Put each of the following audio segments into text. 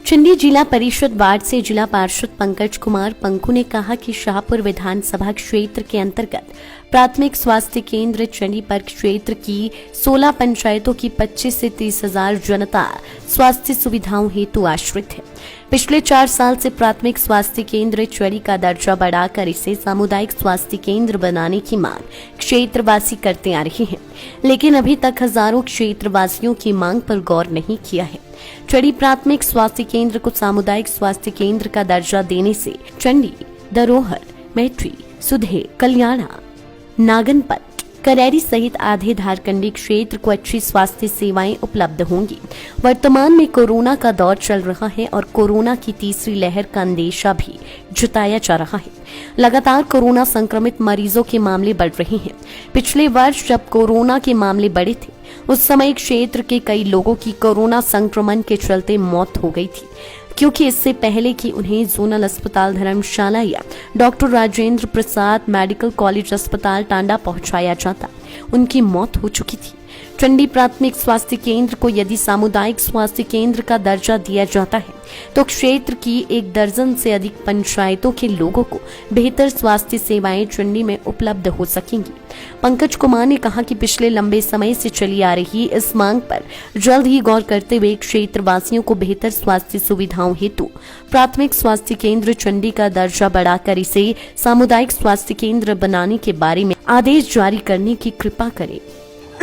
चंडी जिला परिषद वार्ड से जिला पार्षद पंकज कुमार पंकु ने कहा कि शाहपुर विधानसभा क्षेत्र के अंतर्गत प्राथमिक स्वास्थ्य केंद्र चंडी पर क्षेत्र की 16 पंचायतों की 25 से 30 हजार जनता स्वास्थ्य सुविधाओं हेतु आश्रित है। पिछले 4 साल से प्राथमिक स्वास्थ्य केंद्र चंडी का दर्जा बढ़ाकर इसे सामुदायिक स्वास्थ्य केंद्र बनाने की मांग क्षेत्रवासी करते आ रहे हैं, लेकिन अभी तक हजारों क्षेत्रवासियों की मांग पर गौर नहीं किया है। चंडी प्राथमिक स्वास्थ्य केंद्र को सामुदायिक स्वास्थ्य केंद्र का दर्जा देने से चंडी, धरोहर, मैत्री, सुधे, कल्याणा, नागनपत, करेरी सहित आधे धारकंडी क्षेत्र को अच्छी स्वास्थ्य सेवाएं उपलब्ध होंगी। वर्तमान में कोरोना का दौर चल रहा है और कोरोना की तीसरी लहर का अंदेशा भी जताया जा रहा है। लगातार कोरोना संक्रमित मरीजों के मामले बढ़ रहे हैं। पिछले वर्ष जब कोरोना के मामले बढ़े थे, उस समय क्षेत्र के कई लोगों की कोरोना संक्रमण के चलते मौत हो गई थी, क्योंकि इससे पहले कि उन्हें जोनल अस्पताल धर्मशाला या doctor Rajendra Prasad medical college अस्पताल टांडा पहुंचाया जाता, उनकी मौत हो चुकी थी। चंडी प्राथमिक स्वास्थ्य केंद्र को यदि सामुदायिक स्वास्थ्य केंद्र का दर्जा दिया जाता है तो क्षेत्र की 1 दर्जन से अधिक पंचायतों के लोगों को बेहतर स्वास्थ्य सेवाएं चंडी में उपलब्ध हो सकेंगी। पंकज कुमार ने कहा कि पिछले लंबे समय से चली आ रही इस मांग पर जल्द ही गौर करते हुए क्षेत्रवासियों को बेहतर स्वास्थ्य सुविधाओं हेतु प्राथमिक स्वास्थ्य केंद्र चंडी का दर्जा बढ़ाकर इसे सामुदायिक स्वास्थ्य केंद्र बनाने के बारे में आदेश जारी करने की कृपा करें।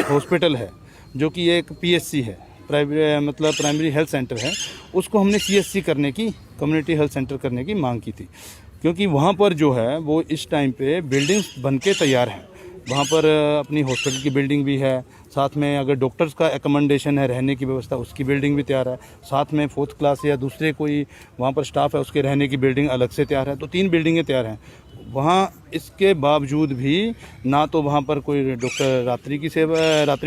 हॉस्पिटल है जो कि एक पीएचसी है, प्राइमरी हेल्थ सेंटर है, उसको हमने सीएचसी करने की, कम्युनिटी हेल्थ सेंटर करने की मांग की थी, क्योंकि वहाँ पर जो है वो इस टाइम पे बिल्डिंग्स बन के तैयार हैं। वहाँ पर अपनी हॉस्पिटल की बिल्डिंग भी है, साथ में अगर डॉक्टर्स का एकोमोडेशन है, रहने की व्यवस्था, उसकी बिल्डिंग भी तैयार है, साथ में 4th क्लास या दूसरे कोई वहाँ पर स्टाफ है उसके रहने की बिल्डिंग अलग से तैयार है। तो 3 बिल्डिंगें तैयार हैं। वहाँ इसके बावजूद भी ना तो वहाँ पर कोई रात्रि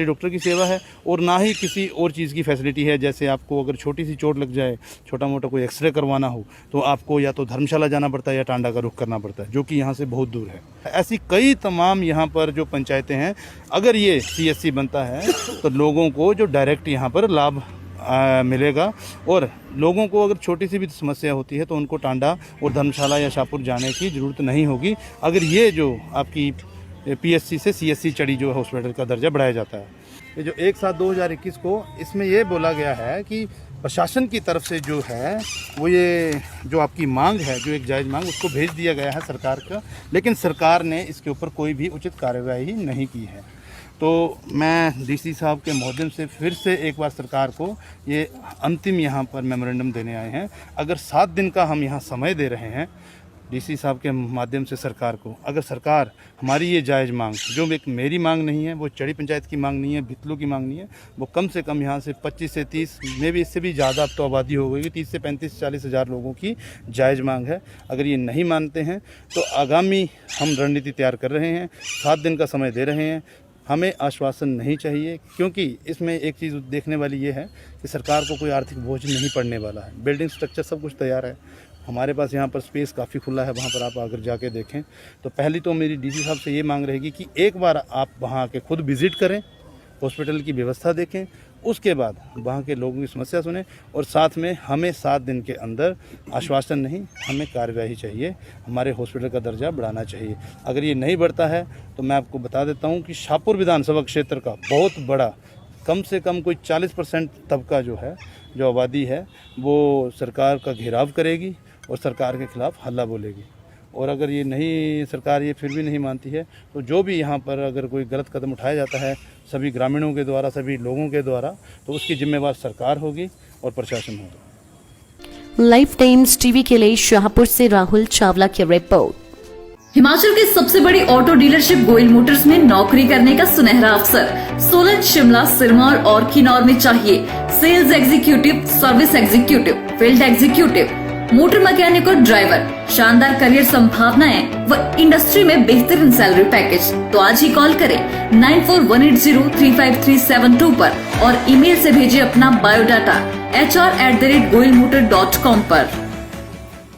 डॉक्टर की सेवा है और ना ही किसी और चीज़ की फैसिलिटी है। जैसे आपको अगर छोटी सी चोट लग जाए, छोटा मोटा कोई एक्सरे करवाना हो, तो आपको या तो धर्मशाला जाना पड़ता है या टांडा का रुख करना पड़ता है, जो कि यहाँ से बहुत दूर है। ऐसी कई तमाम यहाँ पर जो पंचायतें हैं, अगर ये सीएचसी बनता है तो लोगों को जो डायरेक्ट यहाँ पर लाभ मिलेगा और लोगों को अगर छोटी सी भी समस्या होती है तो उनको टांडा और धर्मशाला या शाहपुर जाने की ज़रूरत नहीं होगी, अगर ये जो आपकी पीएचसी से सीएचसी चंडी जो हॉस्पिटल का दर्जा बढ़ाया जाता है। ये जो 1/7/2021 को इसमें ये बोला गया है कि प्रशासन की तरफ से जो है वो ये जो आपकी मांग है, जो एक जायज़ मांग, उसको भेज दिया गया है सरकार का, लेकिन सरकार ने इसके ऊपर कोई भी उचित कार्रवाई नहीं की है। तो मैं डीसी साहब के माध्यम से फिर से एक बार सरकार को ये अंतिम यहाँ पर मेमोरेंडम देने आए हैं। अगर 7 दिन का हम यहाँ समय दे रहे हैं डीसी साहब के माध्यम से सरकार को, अगर सरकार हमारी ये जायज़ मांग, जो एक मेरी मांग नहीं है, वो चंडी पंचायत की मांग नहीं है, भितलू की मांग नहीं है, वो कम से कम यहाँ से 25 से 30 में भी, इससे भी ज़्यादा अब तो आबादी हो गई, 30 से 35-40 हज़ार लोगों की जायज़ मांग है। अगर ये नहीं मानते हैं तो आगामी हम रणनीति तैयार कर रहे हैं, 7 दिन का समय दे रहे हैं। हमें आश्वासन नहीं चाहिए, क्योंकि इसमें एक चीज़ देखने वाली ये है कि सरकार को कोई आर्थिक बोझ नहीं पड़ने वाला है। बिल्डिंग स्ट्रक्चर सब कुछ तैयार है, हमारे पास यहाँ पर स्पेस काफ़ी खुला है, वहाँ पर आप अगर जाके देखें तो पहली तो मेरी डीसी साहब से ये मांग रहेगी कि एक बार आप वहाँ आके खुद विज़िट करें, हॉस्पिटल की व्यवस्था देखें, उसके बाद वहाँ के लोगों की समस्या सुने और साथ में हमें 7 दिन के अंदर, आश्वासन नहीं, हमें कार्यवाही चाहिए, हमारे हॉस्पिटल का दर्जा बढ़ाना चाहिए। अगर ये नहीं बढ़ता है तो मैं आपको बता देता हूँ कि शाहपुर विधानसभा क्षेत्र का बहुत बड़ा, कम से कम कोई 40% तबका जो है, जो आबादी है, वो सरकार का घेराव करेगी और सरकार के खिलाफ हल्ला बोलेगी। और अगर ये नहीं, सरकार ये फिर भी नहीं मानती है, तो जो भी यहाँ पर अगर कोई गलत कदम उठाया जाता है सभी ग्रामीणों के द्वारा, सभी लोगों के द्वारा, तो उसकी जिम्मेवार सरकार होगी और प्रशासन होगा। लाइफ टाइम्स टीवी के लिए शाहपुर से राहुल चावला की रिपोर्ट। हिमाचल की सबसे बड़ी ऑटो डीलरशिप गोयल मोटर्स में नौकरी करने का सुनहरा अवसर सोलन, शिमला, सिरमौर और किन्नौर में चाहिए sales executive, service executive, field executive, motor mechanic और ड्राइवर। शानदार करियर संभावनाएं व इंडस्ट्री में बेहतरीन सैलरी पैकेज। तो आज ही कॉल करें 9418035372 पर और ईमेल से भेजिए अपना बायोडाटा hr@goilmotor.com पर।